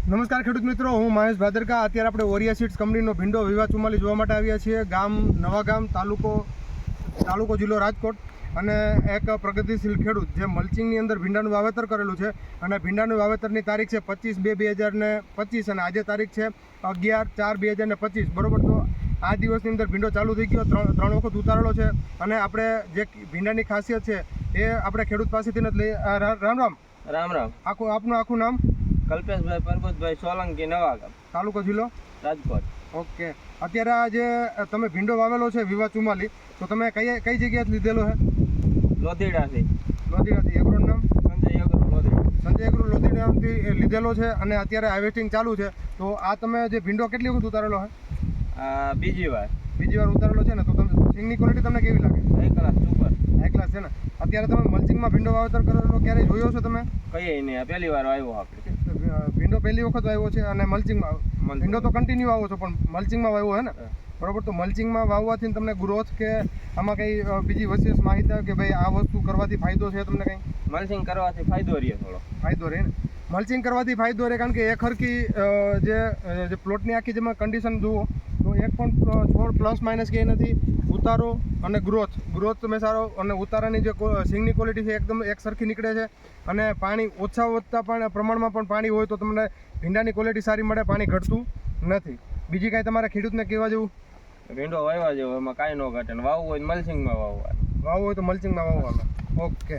નમસ્કાર ખેડૂત મિત્રો, હું મહેશ ભાદરકા. અત્યારે આપણે ઓરિયા સીડ્સ કંપનીનો ભીંડો વિવા 44 જોવા માટે આવ્યા છીએ. ગામ નવાગામ, તાલુકો જિલ્લો રાજકોટ. અને એક પ્રગતિશીલ ખેડૂત જે મલ્ચિંગની અંદર ભીંડાનું વાવેતર કરેલું છે. અને ભીંડાનું વાવેતરની તારીખ છે 25/2/2025 અને આજે તારીખ છે 11/4/2025. બરોબર, તો આ દિવસની અંદર ભીંડો ચાલુ થઈ ગયો, ત્રણ વખત ઉતારેલો છે. અને આપણે જે ભીંડાની ખાસિયત છે એ આપણે ખેડૂત પાસેથી જ લઈ. રામ રામ. આપનું આખું નામ? કલ્પેશભાઈ પરબતભાઈ સોલંકી, નવાગામ, તાલુકો જિલ્લો રાજકોટ. ઓકે. અત્યારે આ જે તમે ભીંડો વાવેલો છે વિવા 44, તો તમે કઈ જગ્યાએ લીધેલો છે? લોધીડાથી. લોધીડાથી. એગ્રોનું નામ? સંજય એગ્રો લોધીડા. સંજય એગ્રો લોધીડાથી લીધેલો છે. અને અત્યારે હાર્વેસ્ટિંગ ચાલુ છે. તો આ તમે જે ભીંડો કેટલી વખત ઉતારેલો છે? બીજી વાર ઉતારેલો છે ને. તો તમે સિંગની ક્વોલિટી તમને કેવી લાગે? High class super. High class છે ને. અત્યારે તમે મલ્ચિંગમાં ભીંડો વાવેતર કરેલો ક્યારે જોયો છો તમે? કહીએ નહીં, પહેલી વાર આવ્યો આપણે. ભીંડો પહેલી વખત આવ્યો છે. અને મલ્ચિંગમાં ભીંડો તો કન્ટિન્યુ વાવો છો, પણ મલ્ચિંગમાં વાવ્યો છે ને? બરોબર. તો મલ્ચિંગમાં વાવવાથી તમને ગ્રોથ કે આમાં કંઈ બીજી વિશેષ માહિતી કે ભાઈ આ વસ્તુ કરવાથી ફાયદો છે તમને કંઈ? મલ્ચિંગ કરવાથી ફાયદો રહે, થોડો ફાયદો રહે ને. મલ્ચિંગ કરવાથી ફાયદો રહે, કારણ કે એક હરખી જે પ્લોટની આખી જેમાં કન્ડિશન જુઓ તો એક પણ છોડ પ્લસ માઇનસ ક્યાંય નથી. ઉતારો અને ગ્રોથ તમે સારો, અને ઉતારાની જે સિંગની ક્વોલિટી છે એકદમ એક સરખી નીકળે છે. અને પાણી ઓછા વધતા પણ પ્રમાણમાં પણ પાણી હોય તો તમને ભીંડાની ક્વોલિટી સારી મળે, પાણી ઘટતું નથી. બીજી કાંઈ તમારા ખેડૂતને કહેવા જેવું? ભીંડો વાવવા જેવો, એમાં કાંઈ ન ઘટે. વાવવું હોય તો મલ્ચિંગમાં વાવવું હોય તો મલ્ચિંગમાં વાવવાનું. ઓકે.